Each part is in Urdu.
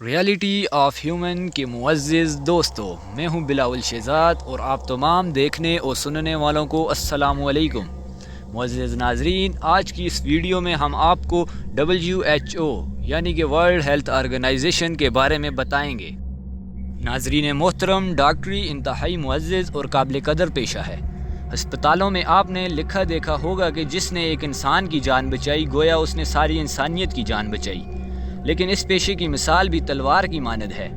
ریالٹی آف ہیومن کے معزز دوستو، میں ہوں بلاول شہزاد اور آپ تمام دیکھنے اور سننے والوں کو السلام علیکم۔ معزز ناظرین، آج کی اس ویڈیو میں ہم آپ کو WHO یعنی کہ ورلڈ ہیلتھ آرگنائزیشن کے بارے میں بتائیں گے۔ ناظرین محترم، ڈاکٹری انتہائی معزز اور قابل قدر پیشہ ہے۔ ہسپتالوں میں آپ نے لکھا دیکھا ہوگا کہ جس نے ایک انسان کی جان بچائی گویا اس نے ساری انسانیت کی جان بچائی، لیکن اس پیشے کی مثال بھی تلوار کی مانند ہے۔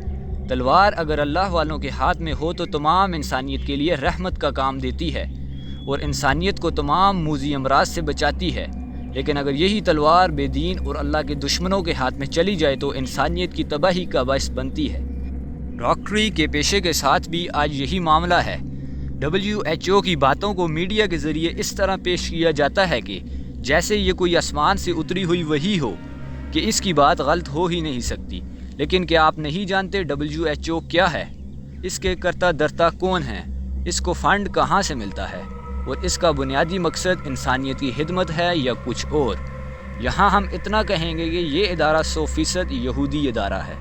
تلوار اگر اللہ والوں کے ہاتھ میں ہو تو تمام انسانیت کے لیے رحمت کا کام دیتی ہے اور انسانیت کو تمام موذی امراض سے بچاتی ہے، لیکن اگر یہی تلوار بے دین اور اللہ کے دشمنوں کے ہاتھ میں چلی جائے تو انسانیت کی تباہی کا باعث بنتی ہے۔ ڈاکٹری کے پیشے کے ساتھ بھی آج یہی معاملہ ہے۔ WHO کی باتوں کو میڈیا کے ذریعے اس طرح پیش کیا جاتا ہے کہ جیسے یہ کوئی آسمان سے اتری ہوئی وحی ہو کہ اس کی بات غلط ہو ہی نہیں سکتی۔ لیکن کیا آپ نہیں جانتے WHO کیا ہے؟ اس کے کرتا درتا کون ہیں؟ اس کو فنڈ کہاں سے ملتا ہے؟ اور اس کا بنیادی مقصد انسانیت کی خدمت ہے یا کچھ اور؟ یہاں ہم اتنا کہیں گے کہ یہ ادارہ 100% یہودی ادارہ ہے،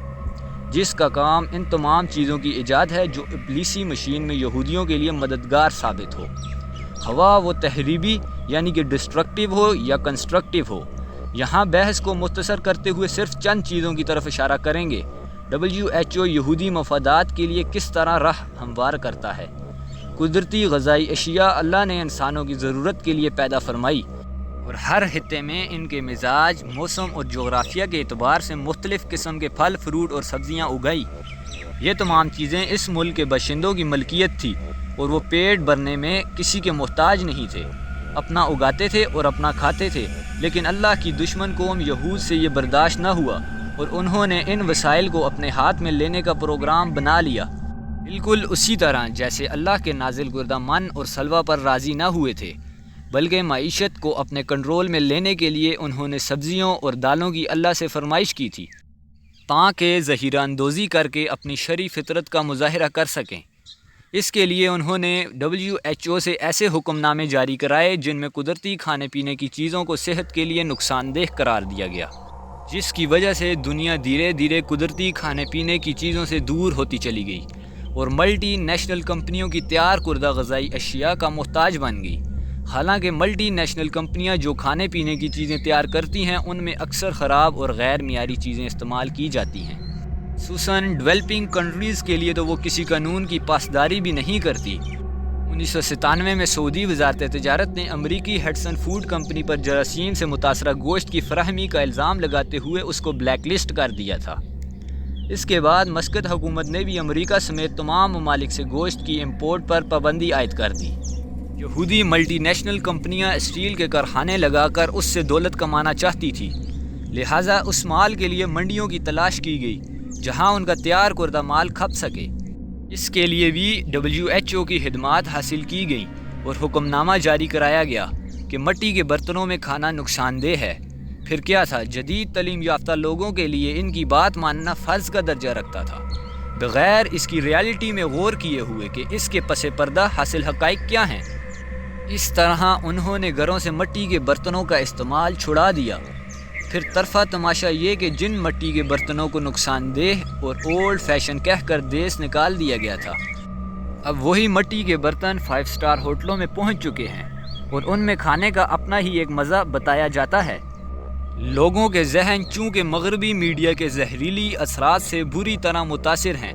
جس کا کام ان تمام چیزوں کی ایجاد ہے جو ابلیسی مشین میں یہودیوں کے لیے مددگار ثابت ہو، خواہ وہ تحریبی یعنی کہ ڈسٹرکٹیو ہو یا کنسٹرکٹیو ہو۔ یہاں بحث کو مختصر کرتے ہوئے صرف چند چیزوں کی طرف اشارہ کریں گے۔ WHO یہودی مفادات کے لیے کس طرح راہ ہموار کرتا ہے۔ قدرتی غذائی اشیاء اللہ نے انسانوں کی ضرورت کے لیے پیدا فرمائی اور ہر خطے میں ان کے مزاج، موسم اور جغرافیہ کے اعتبار سے مختلف قسم کے پھل، فروٹ اور سبزیاں اگائی۔ یہ تمام چیزیں اس ملک کے باشندوں کی ملکیت تھی اور وہ پیٹ بھرنے میں کسی کے محتاج نہیں تھے، اپنا اگاتے تھے اور اپنا کھاتے تھے۔ لیکن اللہ کی دشمن قوم یہود سے یہ برداشت نہ ہوا اور انہوں نے ان وسائل کو اپنے ہاتھ میں لینے کا پروگرام بنا لیا، بالکل اسی طرح جیسے اللہ کے نازل کردہ من اور سلوہ پر راضی نہ ہوئے تھے، بلکہ معیشت کو اپنے کنٹرول میں لینے کے لیے انہوں نے سبزیوں اور دالوں کی اللہ سے فرمائش کی تھی تاکہ ذخیرہ اندوزی کر کے اپنی شرعی فطرت کا مظاہرہ کر سکیں۔ اس کے لیے انہوں نے WHO سے ایسے حکم نامے جاری کرائے جن میں قدرتی کھانے پینے کی چیزوں کو صحت کے لیے نقصان دہ قرار دیا گیا، جس کی وجہ سے دنیا دھیرے دھیرے قدرتی کھانے پینے کی چیزوں سے دور ہوتی چلی گئی اور ملٹی نیشنل کمپنیوں کی تیار کردہ غذائی اشیاء کا محتاج بن گئی۔ حالانکہ ملٹی نیشنل کمپنیاں جو کھانے پینے کی چیزیں تیار کرتی ہیں ان میں اکثر خراب اور غیر معیاری چیزیں استعمال کی جاتی ہیں، خصوصاً ڈیولپنگ کنٹریز کے لیے تو وہ کسی قانون کی پاسداری بھی نہیں کرتی۔ 1997 میں سعودی وزارت تجارت نے امریکی ہیٹسن فوڈ کمپنی پر جراثیم سے متاثرہ گوشت کی فراہمی کا الزام لگاتے ہوئے اس کو بلیک لسٹ کر دیا تھا۔ اس کے بعد مسقط حکومت نے بھی امریکہ سمیت تمام ممالک سے گوشت کی امپورٹ پر پابندی عائد کر دی۔ یہودی ملٹی نیشنل کمپنیاں اسٹیل کے کارخانے لگا کر اس سے دولت کمانا چاہتی تھی، لہٰذا اس مال کے لیے منڈیوں کی تلاش کی گئی جہاں ان کا تیار کردہ مال کھپ سکے۔ اس کے لیے بھی WHO کی خدمات حاصل کی گئیں اور حکم نامہ جاری کرایا گیا کہ مٹی کے برتنوں میں کھانا نقصان دہ ہے۔ پھر کیا تھا، جدید تعلیم یافتہ لوگوں کے لیے ان کی بات ماننا فرض کا درجہ رکھتا تھا، بغیر اس کی ریالٹی میں غور کیے ہوئے کہ اس کے پس پردہ حاصل حقائق کیا ہیں۔ اس طرح انہوں نے گھروں سے مٹی کے برتنوں کا استعمال چھڑا دیا۔ پھر طرفہ تماشا یہ کہ جن مٹی کے برتنوں کو نقصان دہ اور اولڈ فیشن کہہ کر دیس نکال دیا گیا تھا، اب وہی مٹی کے برتن 5 اسٹار ہوٹلوں میں پہنچ چکے ہیں اور ان میں کھانے کا اپنا ہی ایک مزہ بتایا جاتا ہے۔ لوگوں کے ذہن چونکہ مغربی میڈیا کے زہریلی اثرات سے بری طرح متاثر ہیں،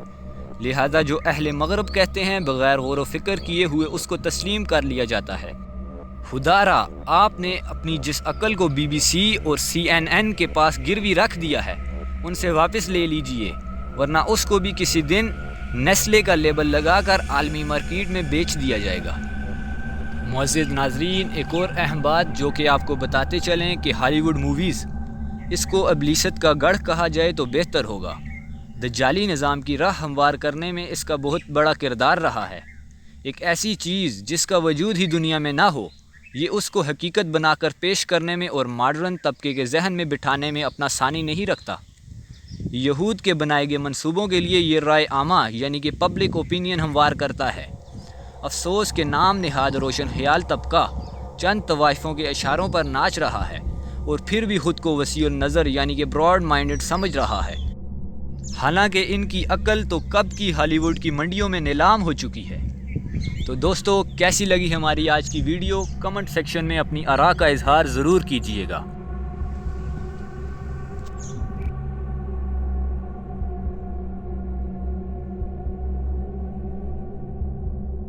لہذا جو اہل مغرب کہتے ہیں بغیر غور و فکر کیے ہوئے اس کو تسلیم کر لیا جاتا ہے۔ خدا را، آپ نے اپنی جس عقل کو BBC اور CNN کے پاس گروی رکھ دیا ہے ان سے واپس لے لیجئے، ورنہ اس کو بھی کسی دن نیسلے کا لیبل لگا کر عالمی مارکیٹ میں بیچ دیا جائے گا۔ معزز ناظرین، ایک اور اہم بات جو کہ آپ کو بتاتے چلیں کہ ہالی ووڈ موویز، اس کو ابلیست کا گڑھ کہا جائے تو بہتر ہوگا۔ دجالی نظام کی راہ ہموار کرنے میں اس کا بہت بڑا کردار رہا ہے۔ ایک ایسی چیز جس کا وجود ہی دنیا میں نہ ہو، یہ اس کو حقیقت بنا کر پیش کرنے میں اور ماڈرن طبقے کے ذہن میں بٹھانے میں اپنا ثانی نہیں رکھتا۔ یہود کے بنائے گئے منصوبوں کے لیے یہ رائے عامہ یعنی کہ پبلک اوپینین ہموار کرتا ہے۔ افسوس کہ نام نہاد روشن خیال طبقہ چند طوائفوں کے اشاروں پر ناچ رہا ہے اور پھر بھی خود کو وسیع النظر یعنی کہ براڈ مائنڈڈ سمجھ رہا ہے۔ حالانکہ ان کی عقل تو کب کی ہالی ووڈ کی منڈیوں میں نیلام ہو چکی ہے۔ تو دوستو کیسی لگی ہماری آج کی ویڈیو، کمنٹ سیکشن میں اپنی آراء کا اظہار ضرور کیجیے گا۔